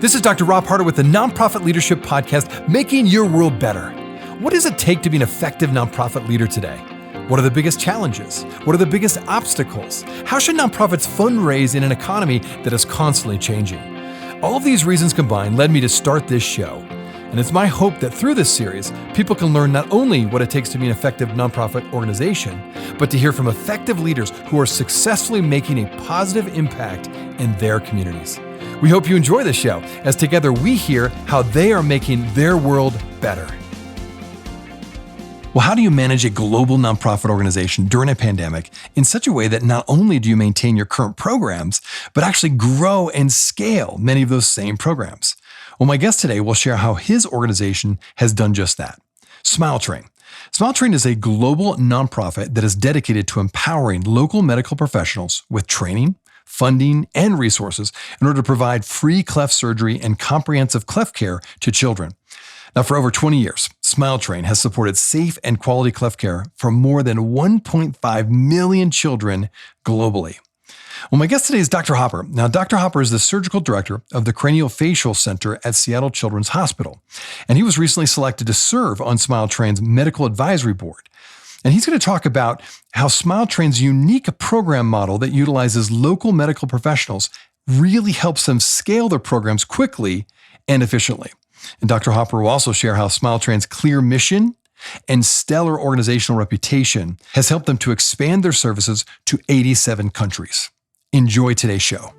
This is Dr. Rob Harder with the Nonprofit Leadership Podcast, Making Your World Better. What does it take to be an effective nonprofit leader today? What are the biggest challenges? What are the biggest obstacles? How should nonprofits fundraise in an economy that is constantly changing? All of these reasons combined led me to start this show. And it's my hope that through this series, people can learn not only what it takes to be an effective nonprofit organization, but to hear from effective leaders who are successfully making a positive impact in their communities. We hope you enjoy the show, as together we hear how they are making their world better. Well, how do you manage a global nonprofit organization during a pandemic in such a way that not only do you maintain your current programs, but actually grow and scale many of those same programs? Well, my guest today will share how his organization has done just that. SmileTrain. SmileTrain is a global nonprofit that is dedicated to empowering local medical professionals with training, funding, and resources in order to provide free cleft surgery and comprehensive cleft care to children. Now, for over 20 years, SmileTrain has supported safe and quality cleft care for more than 1.5 million children globally. Well, my guest today is Dr. Hopper. Now, Dr. Hopper is the surgical director of the Craniofacial Center at Seattle Children's Hospital, and he was recently selected to serve on SmileTrain's medical advisory board. And he's going to talk about how SmileTrain's unique program model that utilizes local medical professionals really helps them scale their programs quickly and efficiently. And Dr. Hopper will also share how SmileTrain's clear mission and stellar organizational reputation has helped them to expand their services to 87 countries. Enjoy today's show.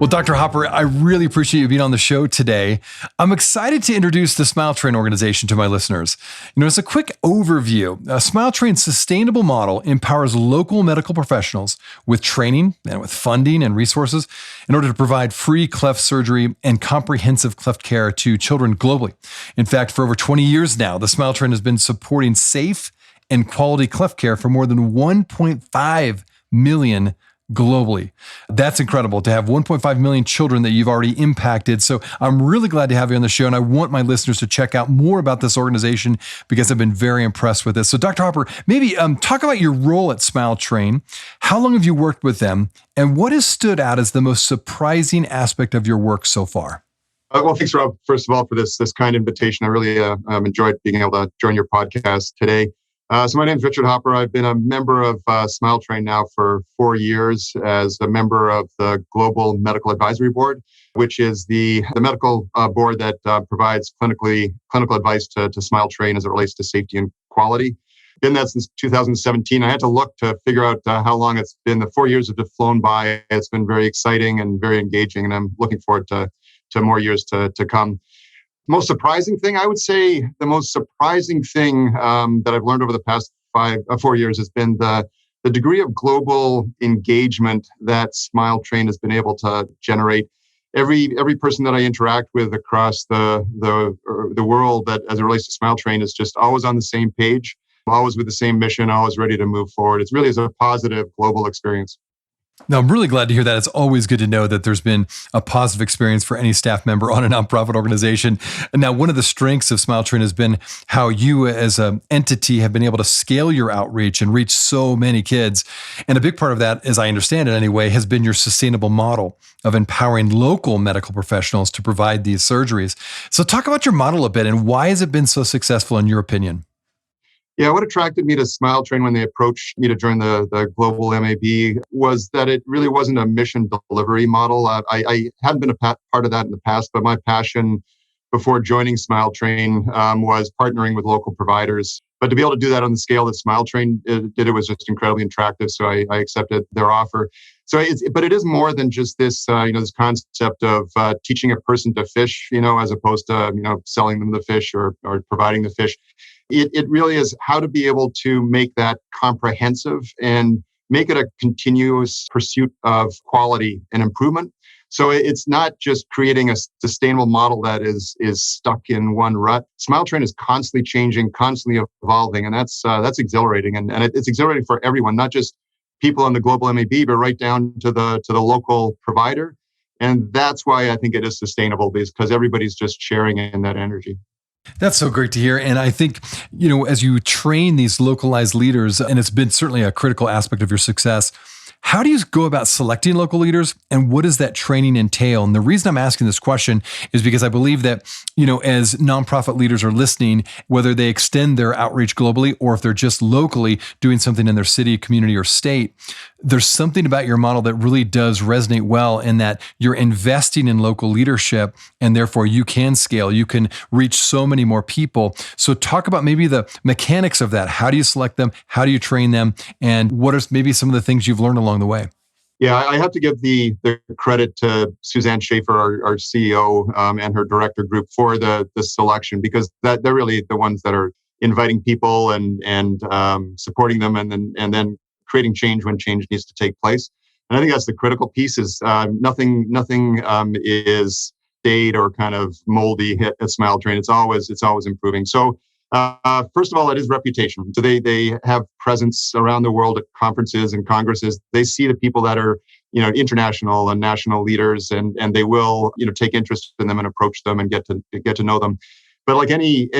Well, Dr. Hopper, I really appreciate you being on the show today. I'm excited to introduce the SmileTrain organization to my listeners. As a quick overview, SmileTrain's sustainable model empowers local medical professionals with training and with funding and resources in order to provide free cleft surgery and comprehensive cleft care to children globally. In fact, for over 20 years now, the SmileTrain has been supporting safe and quality cleft care for more than 1.5 million globally. That's incredible to have 1.5 million children that you've already impacted. So I'm really glad to have you on the show, and I want my listeners to check out more about this organization because I've been very impressed with this. So Dr. Hopper, maybe talk about your role at SmileTrain. How long have you worked with them, and what has stood out as the most surprising aspect of your work so far? Well, thanks, Rob, first of all, for this kind invitation. I really enjoyed being able to join your podcast today. So my name is Richard Hopper. I've been a member of SmileTrain now for 4 years as a member of the Global Medical Advisory Board, which is the medical board that provides clinical advice to SmileTrain as it relates to safety and quality. Been that since 2017. I had to look to figure out how long it's been. The 4 years have just flown by. It's been very exciting and very engaging, and I'm looking forward to more years to come. Most surprising thing, I would say the most surprising thing that I've learned over the past 4 years has been the degree of global engagement that SmileTrain has been able to generate. Every person that I interact with across the world that as it relates to SmileTrain is just always on the same page, always with the same mission, always ready to move forward. It's really a positive global experience. Now, I'm really glad to hear that. It's always good to know that there's been a positive experience for any staff member on a nonprofit organization. And now, one of the strengths of SmileTrain has been how you as an entity have been able to scale your outreach and reach so many kids. And a big part of that, as I understand it anyway, has been your sustainable model of empowering local medical professionals to provide these surgeries. So talk about your model a bit and why has it been so successful in your opinion? Yeah, what attracted me to SmileTrain when they approached me to join the global MAB was that it really wasn't a mission delivery model. I hadn't been a part of that in the past, but my passion before joining SmileTrain was partnering with local providers. But to be able to do that on the scale that SmileTrain did, it was just incredibly attractive. So I accepted their offer. So, but it is more than just this, this concept of teaching a person to fish, as opposed to selling them the fish or providing the fish. It really is how to be able to make that comprehensive and make it a continuous pursuit of quality and improvement. So it's not just creating a sustainable model that is stuck in one rut. SmileTrain is constantly changing, constantly evolving, and that's exhilarating. And it's exhilarating for everyone, not just people on the global MAB, but right down to the local provider. And that's why I think it is sustainable, because everybody's just sharing in that energy. That's so great to hear. And I think, as you train these localized leaders, and it's been certainly a critical aspect of your success, how do you go about selecting local leaders and what does that training entail? And the reason I'm asking this question is because I believe that, as nonprofit leaders are listening, whether they extend their outreach globally or if they're just locally doing something in their city, community, or state, there's something about your model that really does resonate well in that you're investing in local leadership and therefore you can scale, you can reach so many more people. So talk about maybe the mechanics of that. How do you select them? How do you train them? And what are maybe some of the things you've learned along the way? Yeah, I have to give the credit to Suzanne Schaefer, our CEO, and her director group for the selection, because they're really the ones that are inviting people and supporting them, and then creating change when change needs to take place. And I think that's the critical piece. Is nothing is stayed or kind of moldy at Smile Train. It's always improving. So first of all, it is reputation. So they have presence around the world at conferences and congresses. They see the people that are international and national leaders, and they will take interest in them and approach them and get to know them. But like any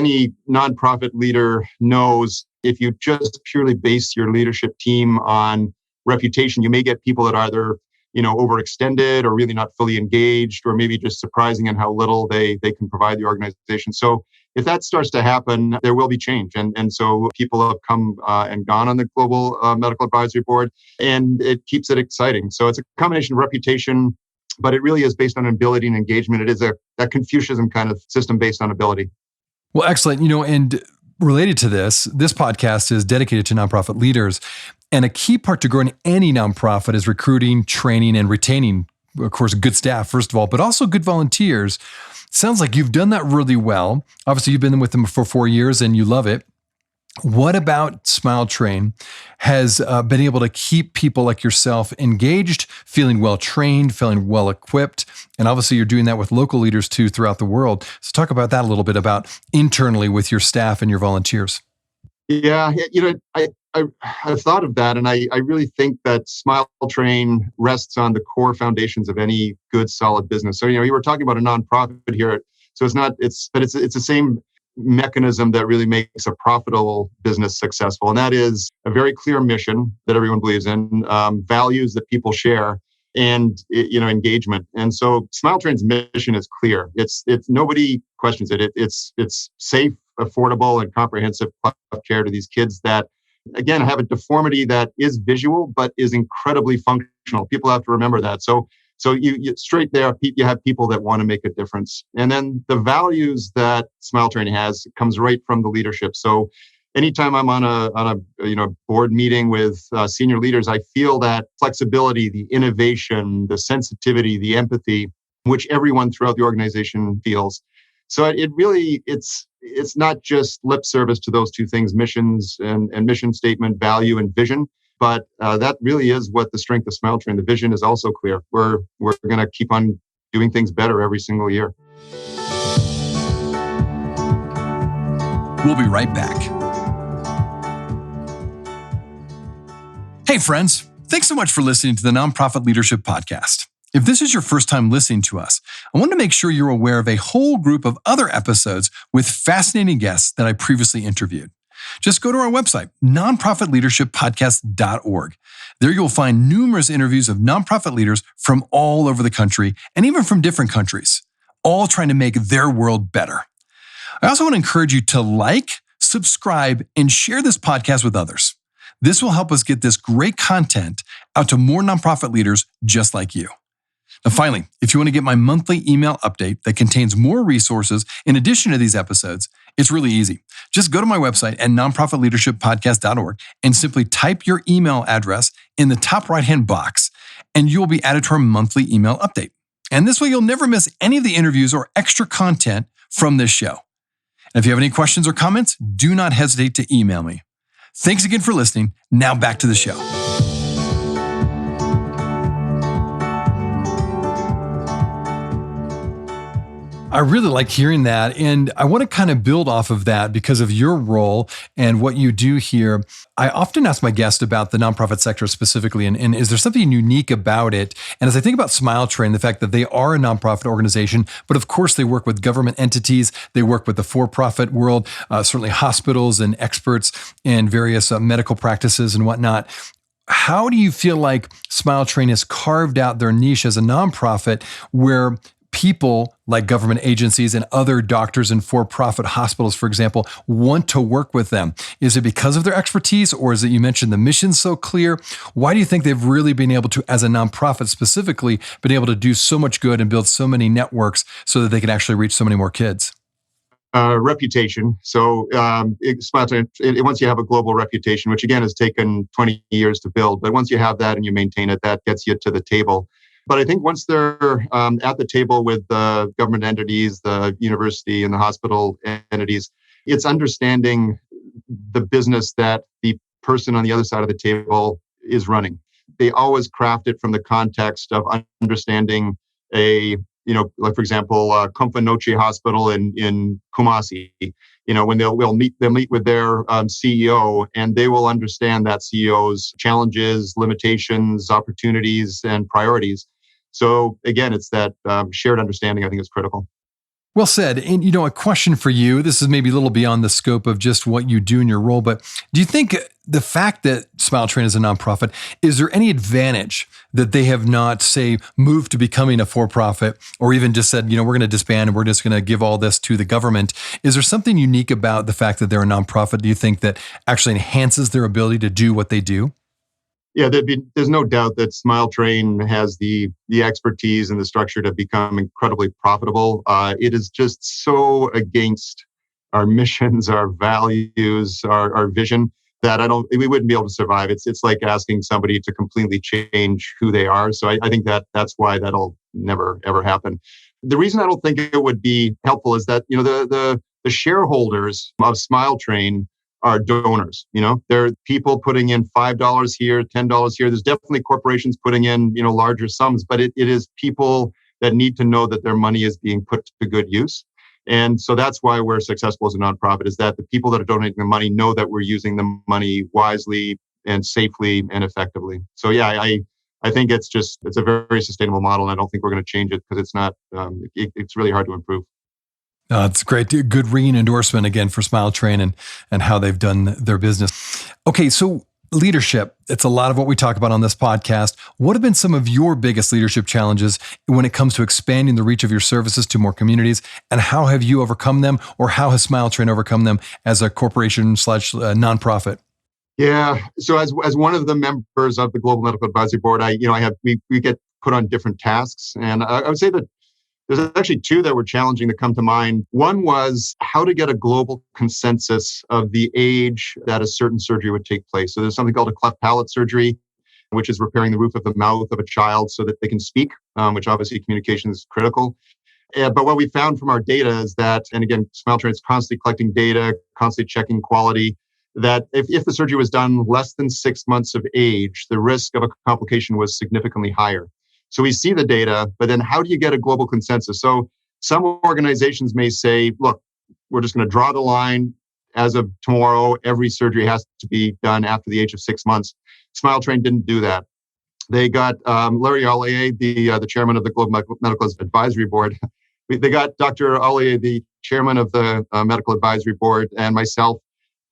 nonprofit leader knows, if you just purely base your leadership team on reputation, you may get people that are either overextended or really not fully engaged, or maybe just surprising in how little they can provide the organization. So if that starts to happen, there will be change. And so people have come and gone on the Global Medical Advisory Board, and it keeps it exciting. So it's a combination of reputation, but it really is based on ability and engagement. It is a Confucianism kind of system based on ability. Well, excellent. And related to this podcast is dedicated to nonprofit leaders. And a key part to growing any nonprofit is recruiting, training, and retaining, of course, good staff, first of all, but also good volunteers. Sounds like you've done that really well. Obviously, you've been with them for 4 years and you love it. What about Smile Train has been able to keep people like yourself engaged, feeling well trained, feeling well equipped? And obviously you're doing that with local leaders too throughout the world. So talk about that a little bit, about internally with your staff and your volunteers. Yeah, I've thought of that, and I really think that Smile Train rests on the core foundations of any good, solid business. So you were talking about a nonprofit here, so it's the same mechanism that really makes a profitable business successful, and that is a very clear mission that everyone believes in, values that people share, and engagement. And so Smile Train's mission is clear. It's nobody questions it. It's safe, affordable, and comprehensive care to these kids that, again, have a deformity that is visual but is incredibly functional. People have to remember that. So you straight there, you have people that want to make a difference. And then the values that Smile Train has comes right from the leadership. So anytime I'm on a board meeting with senior leaders, I feel that flexibility, the innovation, the sensitivity, the empathy, which everyone throughout the organization feels. So it's not just lip service to those two things, missions and mission statement, value and vision. But that really is what the strength of Smile Train. The vision is also clear. We're going to keep on doing things better every single year. We'll be right back. Hey, friends. Thanks so much for listening to the Nonprofit Leadership Podcast. If this is your first time listening to us, I want to make sure you're aware of a whole group of other episodes with fascinating guests that I previously interviewed. Just go to our website, nonprofitleadershippodcast.org. There you'll find numerous interviews of nonprofit leaders from all over the country and even from different countries, all trying to make their world better. I also want to encourage you to like, subscribe, and share this podcast with others. This will help us get this great content out to more nonprofit leaders just like you. Now, finally, if you want to get my monthly email update that contains more resources in addition to these episodes, it's really easy. Just go to my website at nonprofitleadershippodcast.org and simply type your email address in the top right-hand box, and you'll be added to our monthly email update. And this way, you'll never miss any of the interviews or extra content from this show. And if you have any questions or comments, do not hesitate to email me. Thanks again for listening. Now back to the show. I really like hearing that. And I want to kind of build off of that because of your role and what you do here. I often ask my guests about the nonprofit sector specifically, and is there something unique about it? And as I think about Smile Train, the fact that they are a nonprofit organization, but of course they work with government entities, they work with the for-profit world, certainly hospitals and experts and various medical practices and whatnot. How do you feel like Smile Train has carved out their niche as a nonprofit where people like government agencies and other doctors and for-profit hospitals, for example, want to work with them? Is it because of their expertise, or is it, you mentioned the mission's so clear? Why do you think they've really been able to, as a nonprofit specifically, been able to do so much good and build so many networks so that they can actually reach so many more kids? Reputation. So once you have a global reputation, which again has taken 20 years to build, but once you have that and you maintain it, that gets you to the table. But I think once they're at the table with the government entities, the university and the hospital entities, it's understanding the business that the person on the other side of the table is running. They always craft it from the context of understanding like for example, Comfa Noche Hospital in Kumasi. When they'll meet with their CEO, and they will understand that CEO's challenges, limitations, opportunities, and priorities. So again, it's that shared understanding I think is critical. Well said. And, a question for you. This is maybe a little beyond the scope of just what you do in your role, but do you think the fact that Smile Train is a nonprofit, is there any advantage that they have not, say, moved to becoming a for-profit, or even just said, we're going to disband and we're just going to give all this to the government? Is there something unique about the fact that they're a nonprofit, do you think, that actually enhances their ability to do what they do? Yeah, there's no doubt that Smile Train has the expertise and the structure to become incredibly profitable. It is just so against our missions, our values, our vision that we wouldn't be able to survive. It's like asking somebody to completely change who they are. So I think that's why that'll never ever happen. The reason I don't think it would be helpful is that the shareholders of Smile Train are donors. There are people putting in $5 here, $10 here. There's definitely corporations putting in, larger sums, but it is people that need to know that their money is being put to good use. And so that's why we're successful as a nonprofit, is that the people that are donating the money know that we're using the money wisely and safely and effectively. So yeah, I think it's a very sustainable model, and I don't think we're going to change it because it's not, it's really hard to improve. It's great. Good ringing endorsement again for Smile Train and how they've done their business. Okay, so leadership, it's a lot of what we talk about on this podcast. What have been some of your biggest leadership challenges when it comes to expanding the reach of your services to more communities? And how have you overcome them, or how has Smile Train overcome them as a corporation / nonprofit? Yeah. So as one of the members of the Global Medical Advisory Board, we get put on different tasks. And I would say that there's actually two that were challenging that come to mind. One was how to get a global consensus of the age that a certain surgery would take place. So there's something called a cleft palate surgery, which is repairing the roof of the mouth of a child so that they can speak, which obviously communication is critical. But what we found from our data is that, and again, Smile Train is constantly collecting data, constantly checking quality, that if the surgery was done less than 6 months of age, the risk of a complication was significantly higher. So we see the data, but then how do you get a global consensus? So some organizations may say, look, we're just going to draw the line. As of tomorrow, every surgery has to be done after the age of 6 months. Smile Train didn't do that. They got Larry Ollier, the chairman of the Global Medical Advisory Board. They got Dr. Ollier, the chairman of the Medical Advisory Board, and myself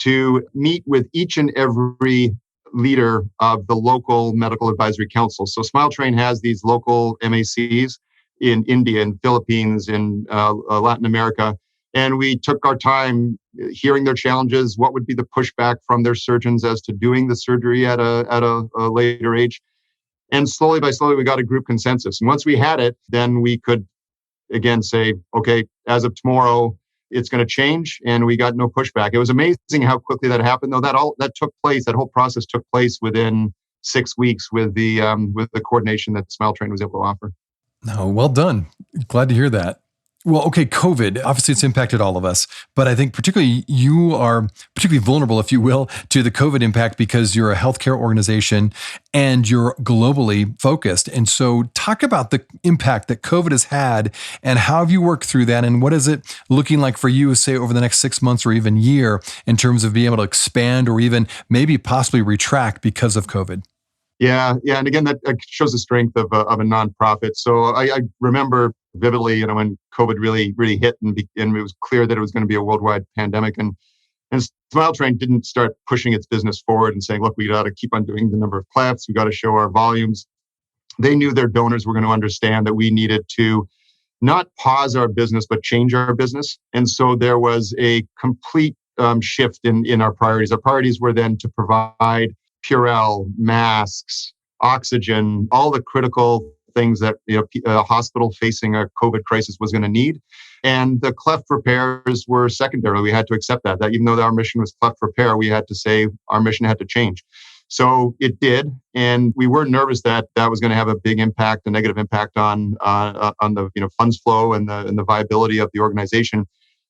to meet with each and every leader of the local medical advisory council. So Smile Train has these local MACs in India and Philippines, in Latin America. And we took our time hearing their challenges, what would be the pushback from their surgeons as to doing the surgery at a later age. And slowly by slowly, we got a group consensus. And once we had it, then we could again say, okay, as of tomorrow, it's going to change, and we got no pushback. It was amazing how quickly that happened, though. That took place. That whole process took place within 6 weeks with the coordination that Smile Train was able to offer. No, well done. Glad to hear that. Well, okay, COVID, obviously it's impacted all of us, but I think particularly you are particularly vulnerable, if you will, to the COVID impact because you're a healthcare organization and you're globally focused. And so talk about the impact that COVID has had and how have you worked through that? And what is it looking like for you, say, over the next 6 months or even year in terms of being able to expand or even maybe possibly retract because of COVID? Yeah, and again, that shows the strength of a nonprofit. So I remember vividly, when COVID really hit, and it was clear that it was going to be a worldwide pandemic, and Smile Train didn't start pushing its business forward and saying, "Look, we got to keep on doing the number of clefts. We got to show our volumes." They knew their donors were going to understand that we needed to not pause our business, but change our business, and so there was a complete shift in our priorities. Our priorities were then to provide Purell, masks, oxygen, all the critical things that a hospital facing a COVID crisis was going to need. And the cleft repairs were secondary. We had to accept that even though our mission was cleft repair, we had to say our mission had to change. So it did, and we were nervous that was going to have a big impact, a negative impact on the funds flow and the viability of the organization.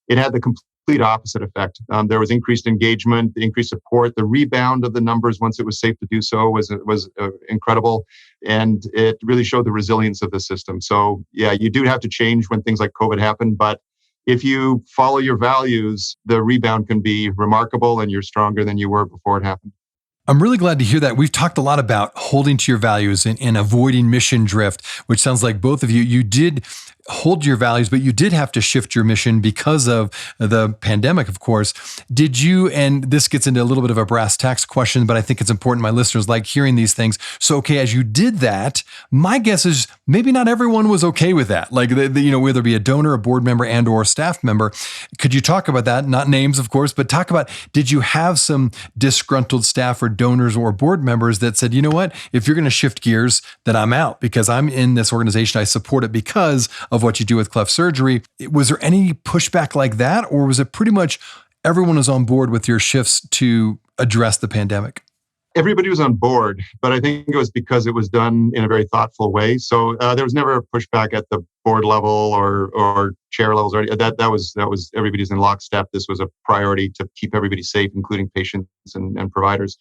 It had the complete opposite effect. There was increased engagement, increased support. The rebound of the numbers once it was safe to do so was incredible, and it really showed the resilience of the system. So yeah, you do have to change when things like COVID happen, but if you follow your values, the rebound can be remarkable, and you're stronger than you were before it happened. I'm really glad to hear that. We've talked a lot about holding to your values and avoiding mission drift, which sounds like both of you did hold your values, but you did have to shift your mission because of the pandemic, of course. Did you, and this gets into a little bit of a brass tacks question, but I think it's important. My listeners like hearing these things. So, okay, as you did that, my guess is maybe not everyone was okay with that. Like, whether it be a donor, a board member, and or a staff member. Could you talk about that? Not names, of course, but talk about, did you have some disgruntled staff or donors or board members that said, you know what, if you're going to shift gears, then I'm out because I'm in this organization. I support it because of what you do with cleft surgery. Was there any pushback like that, or was it pretty much everyone was on board with your shifts to address the pandemic? Everybody was on board, but I think it was because it was done in a very thoughtful way. So there was never a pushback at the board level or chair levels. That was everybody's in lockstep. This was a priority to keep everybody safe, including patients and providers.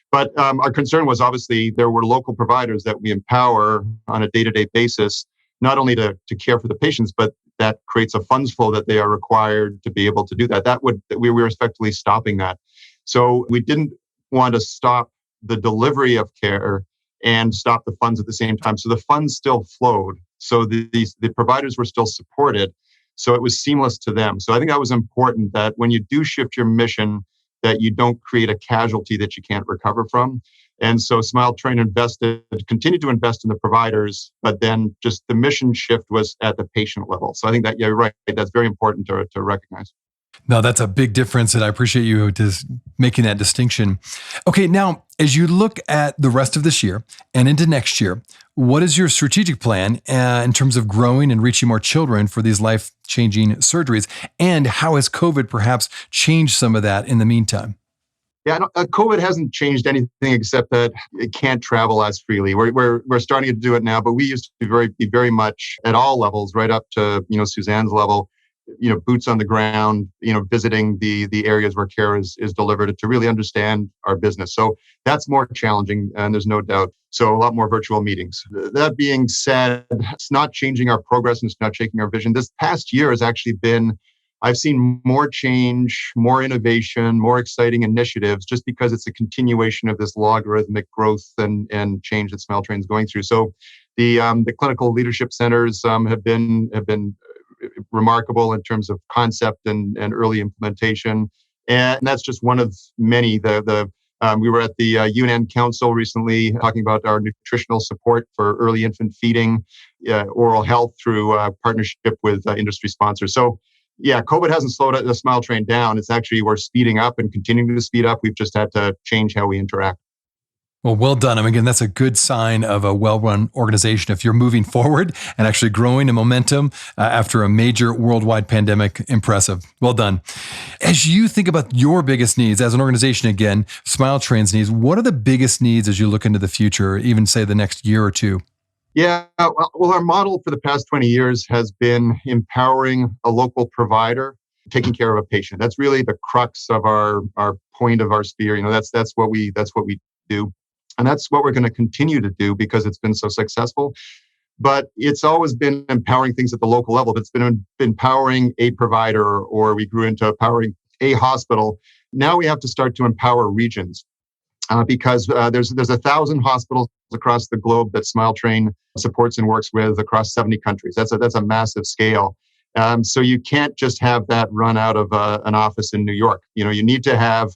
But our concern was obviously there were local providers that we empower on a day-to-day basis, not only to care for the patients, but that creates a funds flow that they are required to be able to do that. We were effectively stopping that. So we didn't want to stop the delivery of care and stop the funds at the same time. So the funds still flowed. So the providers were still supported. So it was seamless to them. So I think that was important, that when you do shift your mission, that you don't create a casualty that you can't recover from. And so Smile Train continued to invest in the providers, but then just the mission shift was at the patient level. So I think that, yeah, you're right. That's very important to recognize. No, that's a big difference, and I appreciate you just making that distinction. Okay, now, as you look at the rest of this year and into next year, what is your strategic plan in terms of growing and reaching more children for these life-changing surgeries? And how has COVID perhaps changed some of that in the meantime? Yeah, COVID hasn't changed anything except that it can't travel as freely. We're starting to do it now, but we used to be very much at all levels, right up to Suzanne's level, boots on the ground, visiting the areas where care is delivered to really understand our business. So that's more challenging, and there's no doubt. So a lot more virtual meetings. That being said, it's not changing our progress and it's not shaking our vision. This past year has actually been, I've seen more change, more innovation, more exciting initiatives, just because it's a continuation of this logarithmic growth and change that Smile Train is going through. So the clinical leadership centers have been remarkable in terms of concept and early implementation, and that's just one of many. We were at the UNN Council recently talking about our nutritional support for early infant feeding, oral health through partnership with industry sponsors. So yeah, COVID hasn't slowed the Smile Train down. It's actually, we're speeding up and continuing to speed up. We've just had to change how we interact. Well done. I mean, again, that's a good sign of a well-run organization. If you're moving forward and actually growing in momentum after a major worldwide pandemic, impressive. Well done. As you think about your biggest needs as an organization, again, Smile Train's needs, what are the biggest needs as you look into the future, even say the next year or two? Yeah, well, our model for the past 20 years has been empowering a local provider taking care of a patient. That's really the crux of our point of our sphere. That's what we do. And that's what we're going to continue to do because it's been so successful. But it's always been empowering things at the local level. It's been empowering a provider, or we grew into empowering a hospital. Now we have to start to empower regions. Because there's 1,000 hospitals across the globe that Smile Train supports and works with across 70 countries. That's a massive scale. So you can't just have that run out of an office in New York. You need to have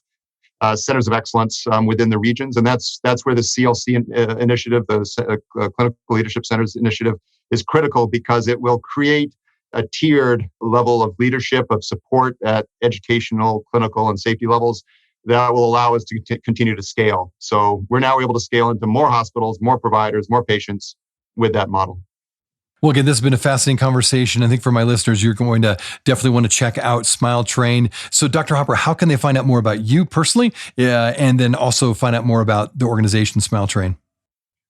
centers of excellence within the regions, and that's where the CLC initiative, the Clinical Leadership Centers initiative, is critical because it will create a tiered level of leadership, of support at educational, clinical, and safety levels that will allow us to continue to scale. So we're now able to scale into more hospitals, more providers, more patients with that model. Well, again, this has been a fascinating conversation. I think for my listeners, you're going to definitely want to check out Smile Train. So Dr. Hopper, how can they find out more about you personally, and then also find out more about the organization Smile Train?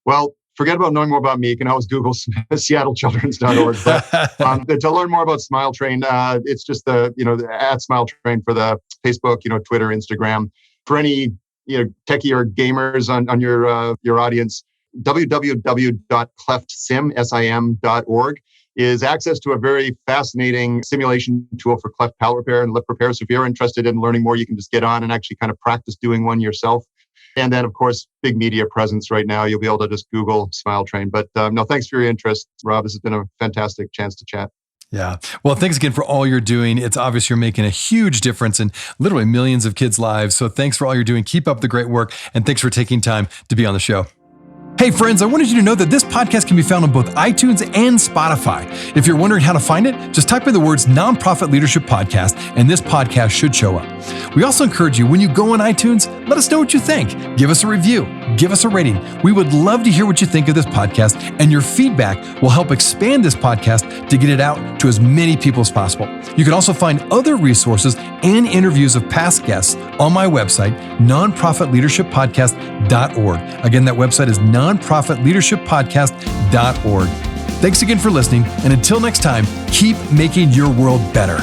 Well, forget about knowing more about me. You can always Google seattlechildrens.org. But to learn more about Smile Train, it's just the at Smile Train for the Facebook, Twitter, Instagram. For any techie or gamers on your audience, www.cleftsim.org is access to a very fascinating simulation tool for cleft palate repair and lip repair. So if you're interested in learning more, you can just get on and actually kind of practice doing one yourself. And then, of course, big media presence right now. You'll be able to just Google Smile Train. But no, thanks for your interest, Rob. This has been a fantastic chance to chat. Yeah. Well, thanks again for all you're doing. It's obvious you're making a huge difference in literally millions of kids' lives. So thanks for all you're doing. Keep up the great work. And thanks for taking time to be on the show. Hey friends, I wanted you to know that this podcast can be found on both iTunes and Spotify. If you're wondering how to find it, just type in the words Nonprofit Leadership Podcast and this podcast should show up. We also encourage you, when you go on iTunes, let us know what you think. Give us a review. Give us a rating. We would love to hear what you think of this podcast, and your feedback will help expand this podcast to get it out to as many people as possible. You can also find other resources and interviews of past guests on my website, nonprofitleadershippodcast.org. Again, that website is nonprofitleadershippodcast.org. Thanks again for listening, and until next time, keep making your world better.